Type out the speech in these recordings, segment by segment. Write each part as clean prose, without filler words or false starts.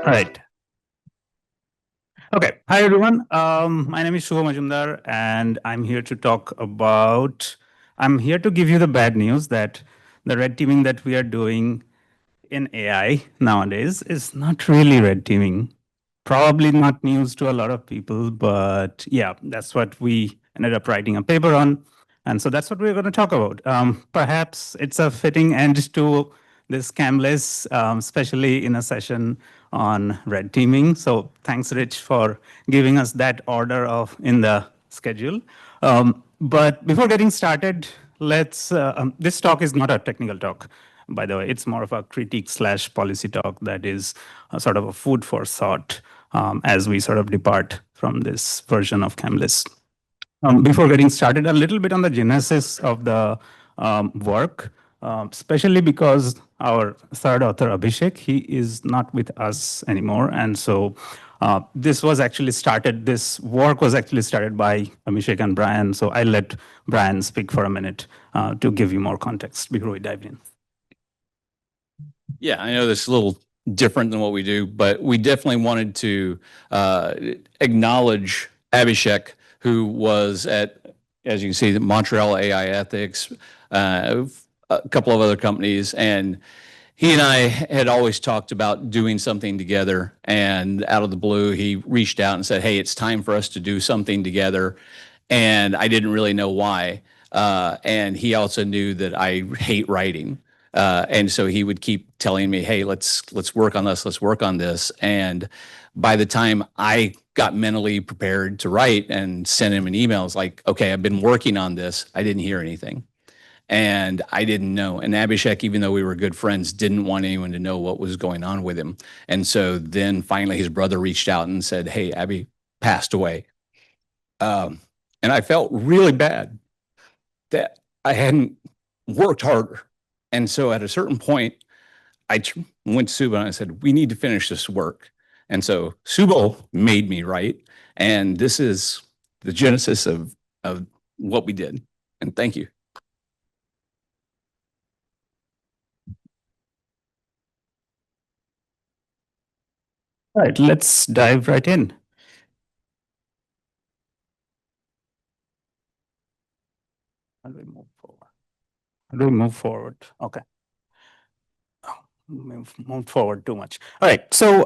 All right. Okay. Hi, everyone. My name is Majumdar, and I'm here to give you the bad news that the red teaming that we are doing in AI nowadays is not really red teaming. Probably not news to a lot of people, but yeah, that's what we ended up writing a paper on. And so that's what we're going to talk about. Perhaps it's a fitting end to this Camless, especially in a session on red teaming. So thanks, Rich, for giving us that order of in the schedule. But before getting started, this talk is not a technical talk, by the way. It's more of a critique slash policy talk that is sort of a food for thought as we sort of depart from this version of Camless. Before getting started, a little bit on the genesis of the work, especially because our third author, Abhishek, he is not with us anymore. And so this work was actually started by Abhishek and Brian. So I'll let Brian speak for a minute to give you more context before we dive in. Yeah, I know this is a little different than what we do, but we definitely wanted to acknowledge Abhishek, who was at, as you can see, the Montreal AI Ethics, a couple of other companies, and he and I had always talked about doing something together. And out of the blue, he reached out and said, "Hey, it's time for us to do something together." And I didn't really know why. And he also knew that I hate writing. And so he would keep telling me, "Hey, let's work on this. Let's work on this." And by the time I got mentally prepared to write and sent him an email, it's like, "Okay, I've been working on this." I didn't hear anything, and I didn't know. And Abhishek, even though we were good friends, didn't want anyone to know what was going on with him. And so then finally, his brother reached out and said, "Hey, Abby passed away," and I felt really bad that I hadn't worked harder. And so at a certain point, I went to Subo and I said, "We need to finish this work." And so Subo made me write. And this is the genesis of what we did. And thank you. All right, let's dive right in. How do we move forward? How do we move forward? Okay. Moved forward too much. All right. So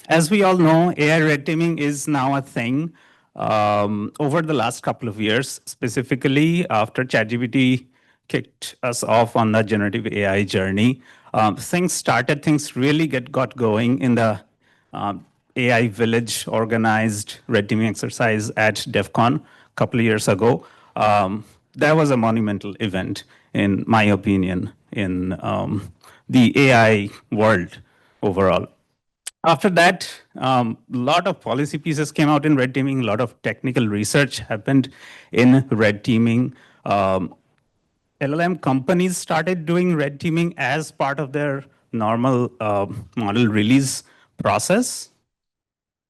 as we all know, AI red teaming is now a thing. Over the last couple of years, specifically after ChatGPT kicked us off on the generative AI journey, things really got going in the AI village organized red teaming exercise at DEF CON a couple of years ago. That was a monumental event, in my opinion, in the AI world overall. After that, a lot of policy pieces came out in red teaming, a lot of technical research happened in red teaming. LLM companies started doing red teaming as part of their normal model release process.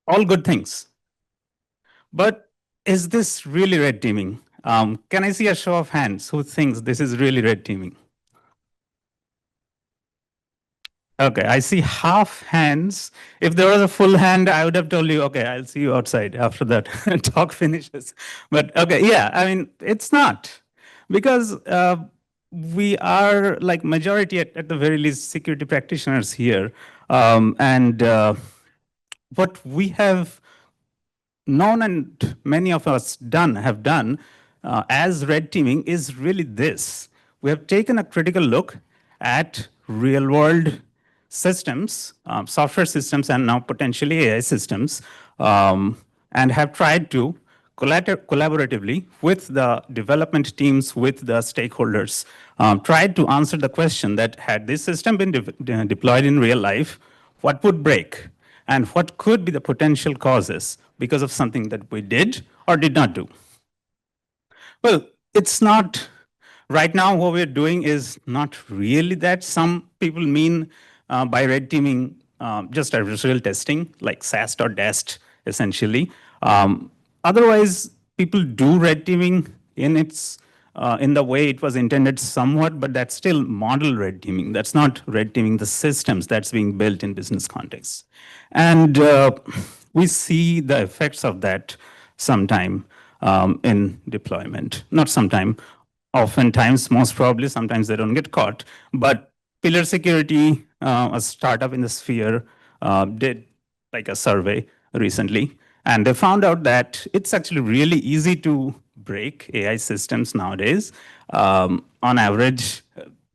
All good things. But is this really red teaming? Can I see a show of hands who thinks this is really red teaming? Okay, I see half hands. If there was a full hand, I would have told you, okay, I'll see you outside after that talk finishes. But okay, yeah, I mean, it's not. Because we are like majority, at the very least, security practitioners here. And what we have known and many of us have done as red teaming is really this. We have taken a critical look at real world systems, software systems, and now potentially AI systems, and have tried to collaboratively with the development teams, with the stakeholders, tried to answer the question that had this system been deployed in real life, what would break? And what could be the potential causes because of something that we did or did not do? Well, it's not. Right now, what we're doing is not really that. Some people mean by red teaming just adversarial testing, like SAST or DAST, essentially. Otherwise, people do red teaming in its in the way it was intended somewhat, but that's still model red teaming. That's not red teaming the systems that's being built in business contexts. And we see the effects of that sometime in deployment. Not sometime, oftentimes, most probably, sometimes they don't get caught. But Pillar Security, a startup in the sphere, did like a survey recently, and they found out that it's actually really easy to break AI systems nowadays. On average,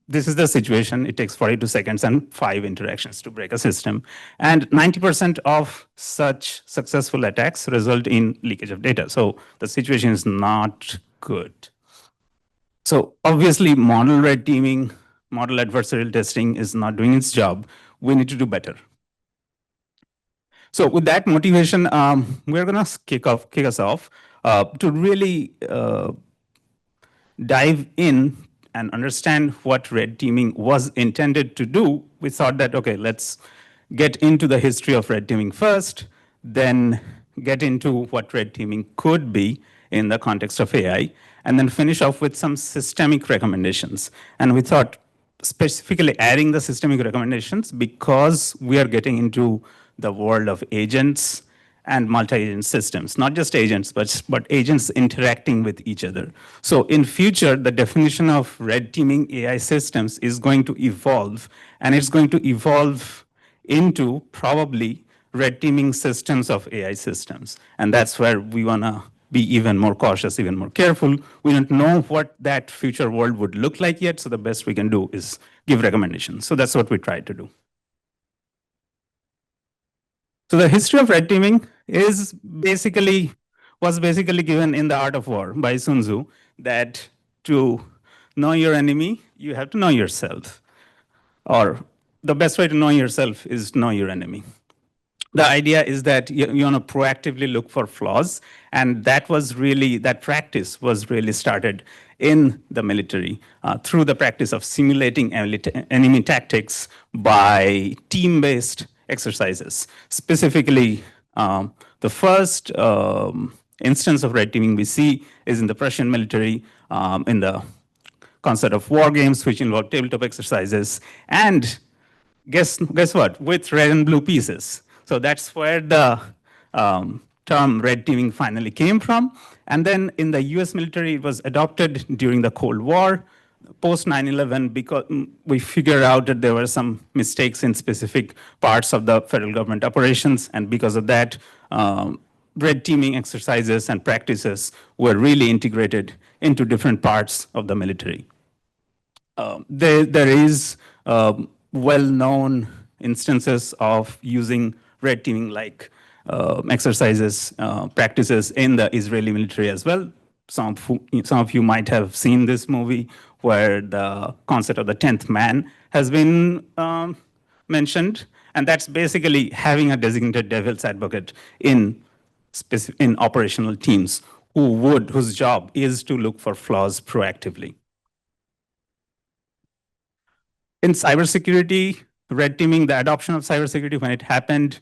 this is the situation. It takes 42 seconds and 5 interactions to break a system. And 90% of such successful attacks result in leakage of data. So the situation is not good. So obviously, model red teaming, model adversarial testing is not doing its job. We need to do better. So with that motivation, we're going to kick us off to really dive in and understand what red teaming was intended to do. We thought that, okay, let's get into the history of red teaming first, then get into what red teaming could be in the context of AI, and then finish off with some systemic recommendations. And we thought specifically adding the systemic recommendations because we are getting into the world of agents and multi-agent systems, not just agents, but agents interacting with each other. So in future, the definition of red teaming AI systems is going to evolve, and it's going to evolve into probably red teaming systems of AI systems. And that's where we want to be even more cautious, even more careful. We don't know what that future world would look like yet, so the best we can do is give recommendations. So that's what we try to do. So the history of red teaming is was basically given in The Art of War by Sun Tzu, that to know your enemy, you have to know yourself. Or the best way to know yourself is know your enemy. The idea is that you want to proactively look for flaws, and that practice was really started in the military through the practice of simulating enemy tactics by team-based exercises. Specifically, the first instance of red teaming we see is in the Prussian military, in the concept of war games, which involve tabletop exercises, and guess what? With red and blue pieces. So that's where the term red teaming finally came from. And then in the US military, it was adopted during the Cold War, post 9/11, because we figured out that there were some mistakes in specific parts of the federal government operations. And because of that, red teaming exercises and practices were really integrated into different parts of the military. There is well-known instances of using red teaming like exercises, practices in the Israeli military as well. Some of you might have seen this movie where the concept of the 10th man has been mentioned. And that's basically having a designated devil's advocate in operational teams whose job is to look for flaws proactively. In cybersecurity, red teaming, the adoption of cybersecurity, when it happened,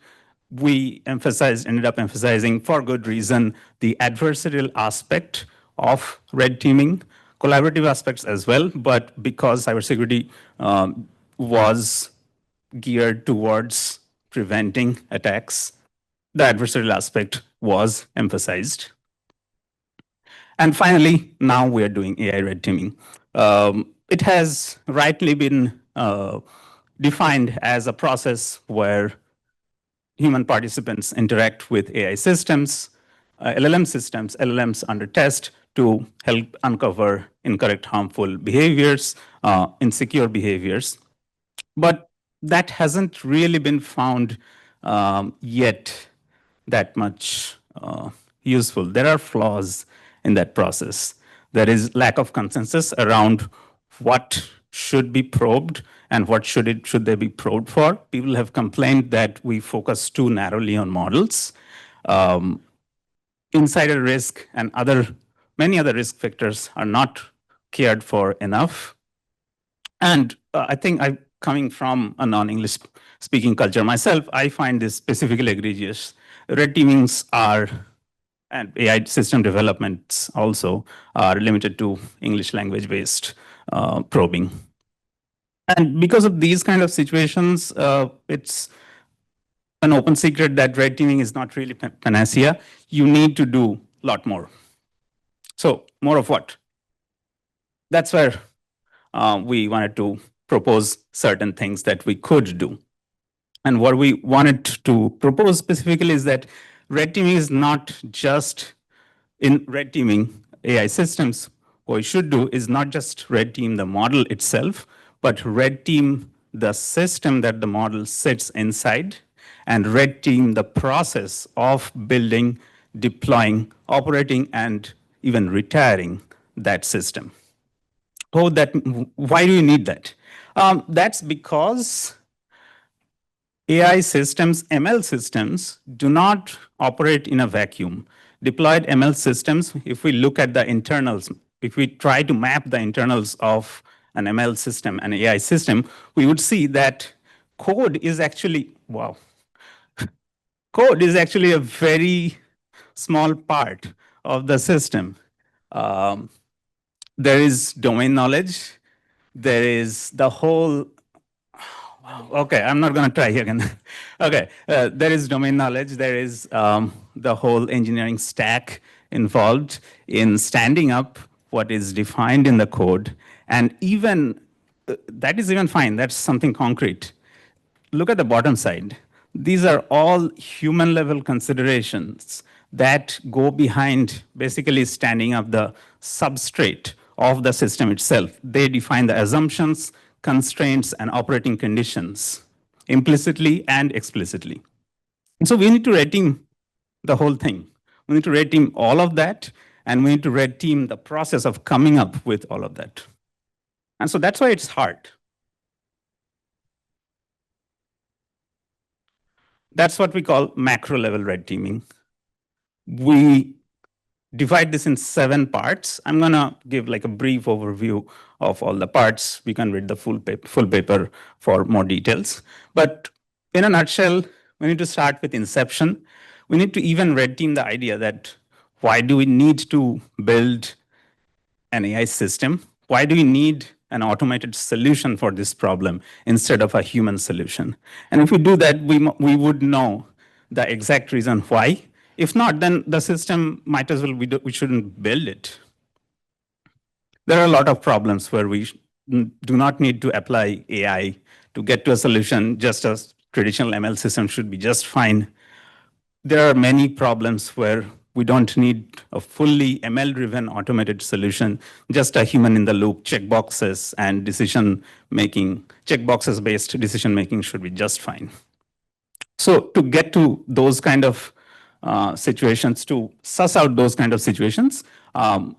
we ended up emphasizing, for good reason, the adversarial aspect of red teaming, collaborative aspects as well, but because cybersecurity was geared towards preventing attacks, the adversarial aspect was emphasized. And finally, now we are doing AI red teaming. It has rightly been defined as a process where human participants interact with AI systems, LLM systems, LLMs under test to help uncover incorrect, harmful behaviors, insecure behaviors. But that hasn't really been found yet that much useful. There are flaws in that process. There is lack of consensus around what should be probed and what should they be probed for. People have complained that we focus too narrowly on models. Insider risk and many other risk factors are not cared for enough. And I think coming from a non-English speaking culture myself, I find this specifically egregious. Red teamings are And AI system developments also are limited to English language based probing. And because of these kind of situations, it's an open secret that red teaming is not really panacea. You need to do a lot more. So, more of what? That's where we wanted to propose certain things that we could do. And what we wanted to propose specifically is that red teaming is not just in red teaming AI systems. What we should do is not just red team the model itself, but red team the system that the model sits inside and red team the process of building, deploying, operating, and even retiring that system. Oh, that why do you need that? That's because AI systems, ML systems, do not operate in a vacuum. Deployed ML systems, if we look at the internals, if we try to map the internals of an ML system, an AI system, we would see that code is actually, wow, code is actually a very small part of the system. Um, there is domain knowledge, there is the whole okay, I'm not going to try here again. Okay, there is domain knowledge. There is the whole engineering stack involved in standing up what is defined in the code. And even that is even fine. That's something concrete. Look at the bottom side. These are all human level considerations that go behind basically standing up the substrate of the system itself. They define the assumptions, constraints, and operating conditions implicitly and explicitly. And so we need to red team the whole thing. We need to red team all of that, and we need to red team the process of coming up with all of that. And so that's why it's hard. That's what we call macro level red teaming. We divide this in 7 parts. I'm going to give like a brief overview of all the parts. We can read the full paper for more details. But in a nutshell, we need to start with inception. We need to even red team the idea that why do we need to build an AI system? Why do we need an automated solution for this problem instead of a human solution? And if we do that, we would know the exact reason why. If not, then the system might as well, we shouldn't build it. There are a lot of problems where we do not need to apply AI to get to a solution, just as traditional ML system should be just fine. There are many problems where we don't need a fully ML-driven automated solution, just a human in the loop, checkboxes and decision making, checkboxes based decision making should be just fine. So to get to those kind of situations, to suss out those kind of situations,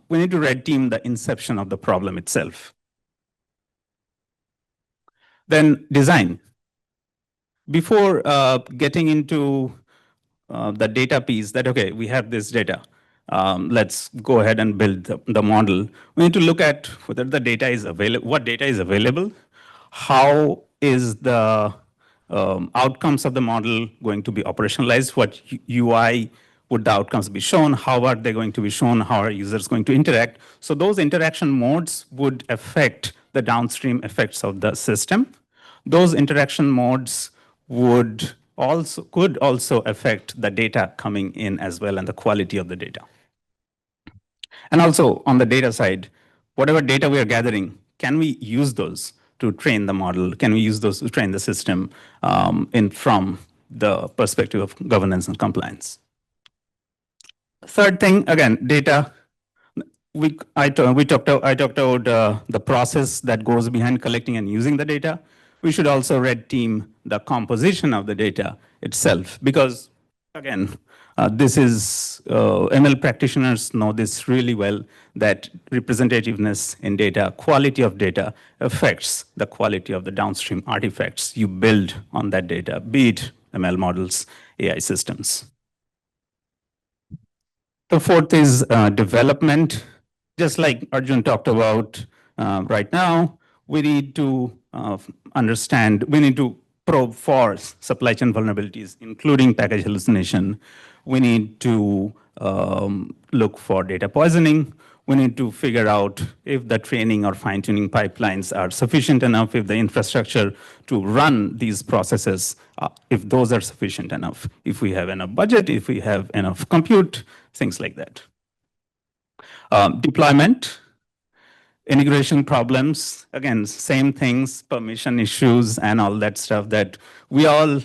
we need to red team the inception of the problem itself. Then design. Before getting into the data piece, that okay, we have this data. Let's go ahead and build the model. We need to look at whether the data is available, what data is available, how is the outcomes of the model going to be operationalized, what UI would the outcomes be shown, how are they going to be shown, how are users going to interact. So those interaction modes would affect the downstream effects of the system. Those interaction modes could also affect the data coming in as well and the quality of the data. And also on the data side, whatever data we are gathering, can we use those to train the model? Can we use those to train the system from the perspective of governance and compliance? Third thing, again, data. I talked about the process that goes behind collecting and using the data. We should also red team the composition of the data itself, because again, this is ML practitioners know this really well, that representativeness in data, quality of data affects the quality of the downstream artifacts you build on that data, be it ML models, AI systems. The fourth is development. Just like Arjun talked about right now, we need to understand, we need to probe for supply chain vulnerabilities, including package hallucination. We need to look for data poisoning. We need to figure out if the training or fine-tuning pipelines are sufficient enough, if the infrastructure to run these processes, if those are sufficient enough, if we have enough budget, if we have enough compute, things like that. Deployment, integration problems, again, same things, permission issues and all that stuff that we all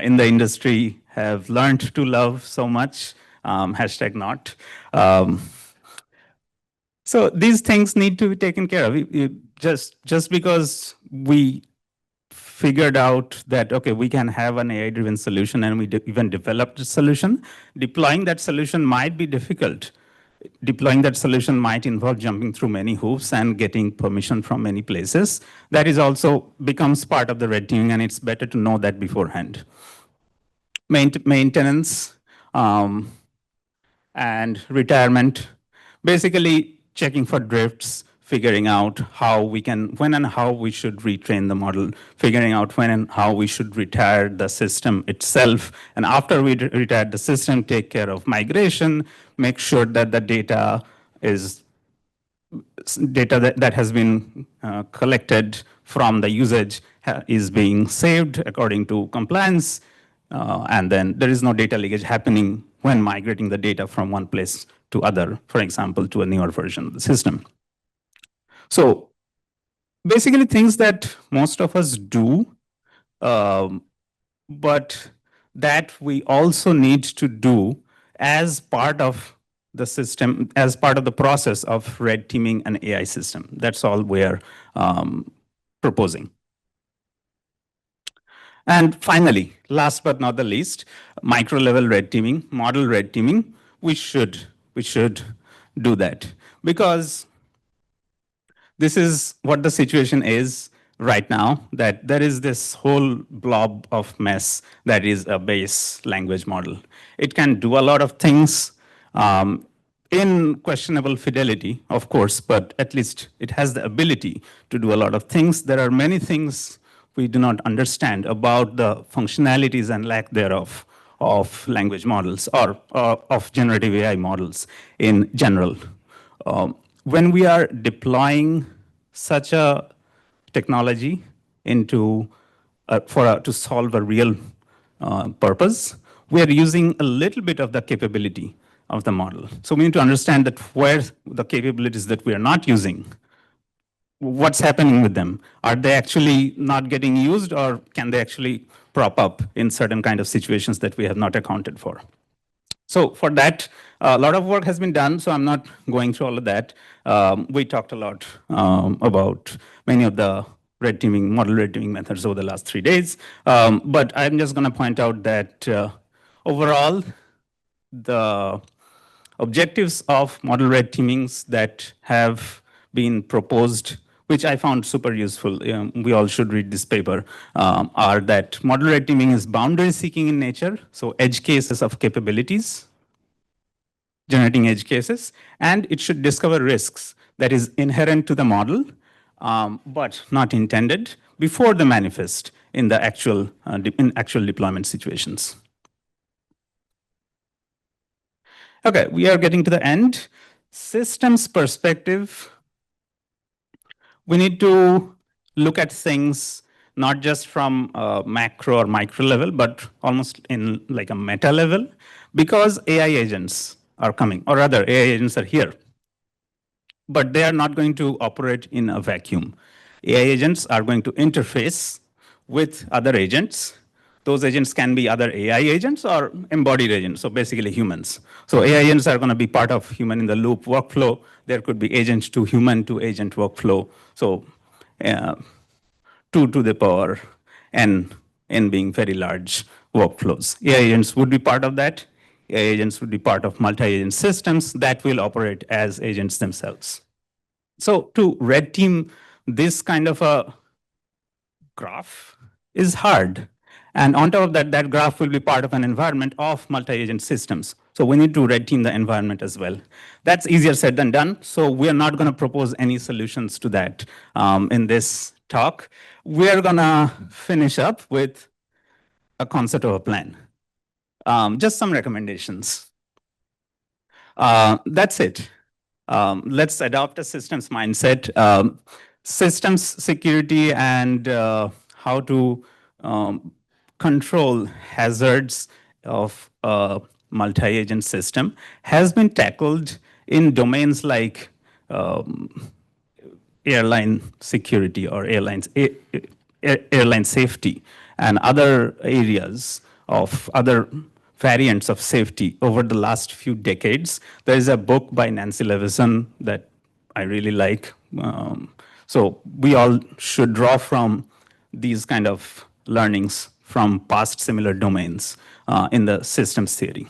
in the industry have learned to love so much, hashtag not. Um, so these things need to be taken care of. Just because we figured out that, okay, we can have an AI-driven solution and we even developed a solution, deploying that solution might be difficult. Deploying that solution might involve jumping through many hoops and getting permission from many places. That is also becomes part of the red teaming, and it's better to know that beforehand. Maintenance and retirement, basically checking for drifts, figuring out how we can, when and how we should retrain the model, figuring out when and how we should retire the system itself. And after we retire the system, take care of migration, make sure that the data is data that has been collected from the usage is being saved according to compliance. And then there is no data leakage happening when migrating the data from one place to other, for example, to a newer version of the system. So basically things that most of us do, but that we also need to do as part of the system, as part of the process of red teaming an AI system. That's all we're proposing. And finally, last but not the least, micro level red teaming, model red teaming. We should do that because this is what the situation is right now, that there is this whole blob of mess that is a base language model. It can do a lot of things in questionable fidelity, of course, but at least it has the ability to do a lot of things. There are many things we do not understand about the functionalities and lack thereof of language models or of generative AI models in general. When we are deploying such a technology into to solve a real purpose, we are using a little bit of the capability of the model. So we need to understand that where the capabilities that we are not using, what's happening with them? Are they actually not getting used, or can they actually prop up in certain kind of situations that we have not accounted for? So for that, a lot of work has been done, so I'm not going through all of that. We talked a lot about many of the red teaming, model red teaming methods over the last 3 days. But I'm just going to point out that overall, the objectives of model red teamings that have been proposed, which I found super useful, we all should read this paper, are that model red teaming is boundary seeking in nature, so edge cases of capabilities, generating edge cases, and it should discover risks that is inherent to the model, but not intended before they manifest in the actual deployment situations. Okay, we are getting to the end. Systems perspective, we need to look at things not just from a macro or micro level, but almost in like a meta level, because AI agents are coming, or rather AI agents are here, but they are not going to operate in a vacuum. AI agents are going to interface with other agents. Those agents can be other AI agents or embodied agents, so basically humans. So AI agents are going to be part of human in the loop workflow. There could be agent to human to agent workflow. So 2 to the power n being very large workflows. AI agents would be part of that. AI agents would be part of multi-agent systems that will operate as agents themselves. So to red team this kind of a graph is hard. And on top of that, that graph will be part of an environment of multi-agent systems. So we need to red team the environment as well. That's easier said than done. So we are not going to propose any solutions to that in this talk. We are going to finish up with a concept of a plan. Just some recommendations. That's it. Let's adopt a systems mindset. Systems security and how to um, control hazards of a multi-agent system has been tackled in domains like airline security or airline safety and other areas of other variants of safety over the last few decades. There is a book by Nancy Leveson that I really like. So we all should draw from these kind of learnings from past similar domains in the systems theory.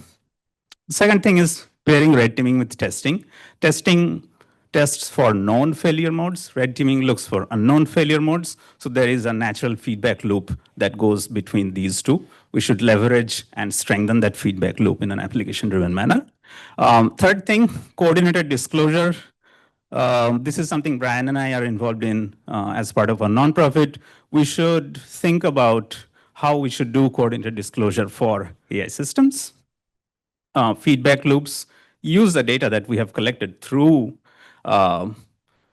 Second thing is pairing red teaming with testing. Testing tests for known failure modes. Red teaming looks for unknown failure modes. So there is a natural feedback loop that goes between these two. We should leverage and strengthen that feedback loop in an application-driven manner. Third thing, coordinated disclosure. This is something Brian and I are involved in as part of a nonprofit. We should think about how we should do coordinated disclosure for AI systems. Feedback loops, use the data that we have collected through uh,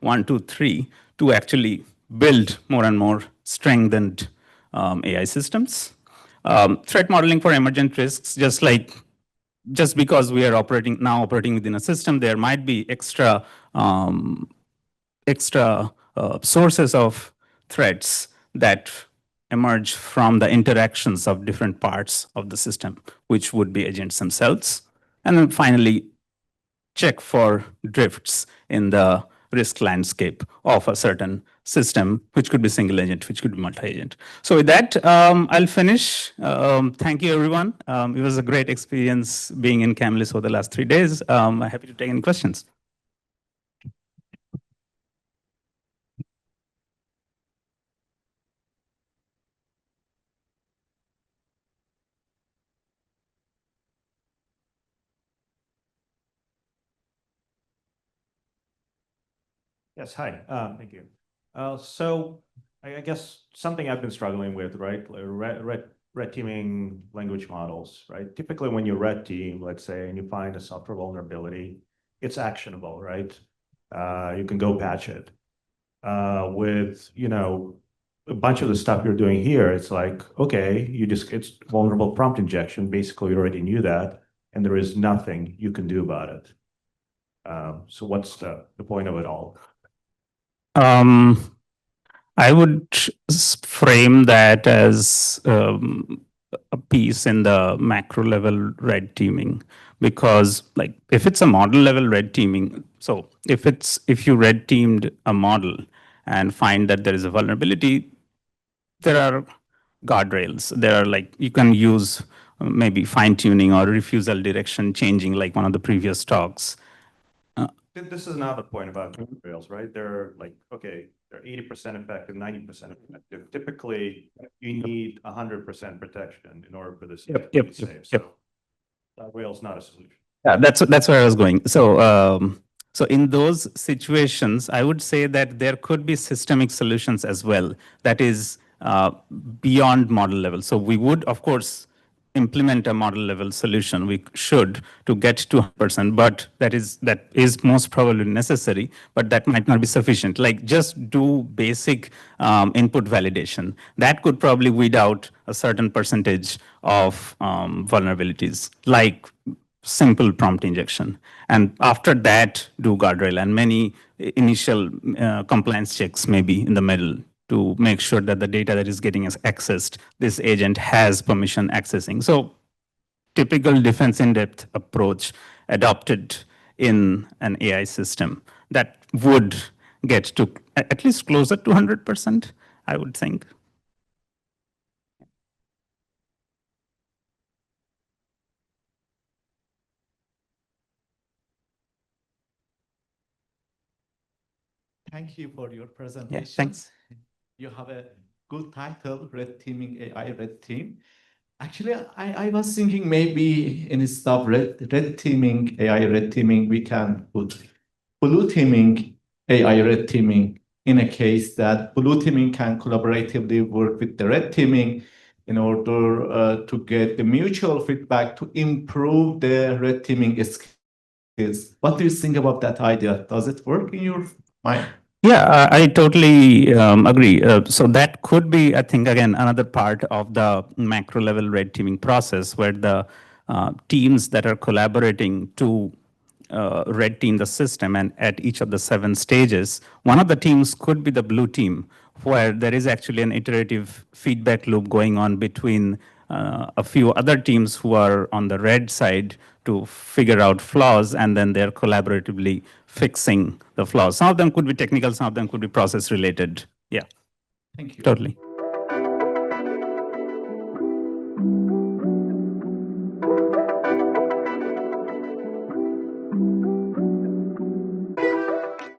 1, 2, 3 to actually build more and more strengthened AI systems. Threat modeling for emergent risks, just because we are operating within a system, there might be extra sources of threats that emerge from the interactions of different parts of the system, which would be agents themselves. And then finally, check for drifts in the risk landscape of a certain system, which could be single agent, which could be multi-agent. So with that, I'll finish. Thank you, everyone. It was a great experience being in Camlist for the last 3 days. I'm happy to take any questions. Yes, hi. Thank you. So I guess something I've been struggling with, right? Red teaming language models, right? Typically, when you red team, let's say, and you find a software vulnerability, it's actionable, right? You can go patch it. With, a bunch of the stuff you're doing here, it's like, okay, it's vulnerable prompt injection. Basically, you already knew that, and there is nothing you can do about it. So what's the point of it all? Um, I would frame that as a piece in the macro level red teaming, because like if it's a model level red teaming, so if you red teamed a model and find that there is a vulnerability, there are guardrails. There are like you can use maybe fine tuning or refusal direction changing, like one of the previous talks. This is another point about rails, right? They're like, okay, they're 80% effective, 90% effective. Typically, you need 100% protection in order for this to be safe. So Rails not a solution. Yeah, that's where I was going. So in those situations, I would say that there could be systemic solutions as well. That is beyond model level. So we would, of course, implement a model level solution. We should to get to 100%, but that is most probably necessary. But that might not be sufficient. Like just do basic input validation. That could probably weed out a certain percentage of vulnerabilities, like simple prompt injection. And after that, do guardrail and many initial compliance checks maybe in the middle to make sure that the data that is getting accessed, this agent has permission accessing. So typical defense in depth approach adopted in an AI system that would get to at least closer to 100%, I would think. Thank you for your Yeah, presentation. thanks. You have a good title, Red Teaming AI Red Team. Actually, I was thinking maybe instead of red teaming, AI red teaming, we can put blue teaming, AI red teaming in a case that blue teaming can collaboratively work with the red teaming in order to get the mutual feedback to improve the red teaming skills. is. What do you think about that idea? Does it work in your mind? Yeah, I totally agree. So that could be, I think, again, another part of the macro level red teaming process where the teams that are collaborating to red team the system and at each of the 7 stages, one of the teams could be the blue team, where there is actually an iterative feedback loop going on between a few other teams who are on the red side to figure out flaws, and then they're collaboratively fixing the flaws. Some of them could be technical, some of them could be process related. Yeah. Thank you. Totally.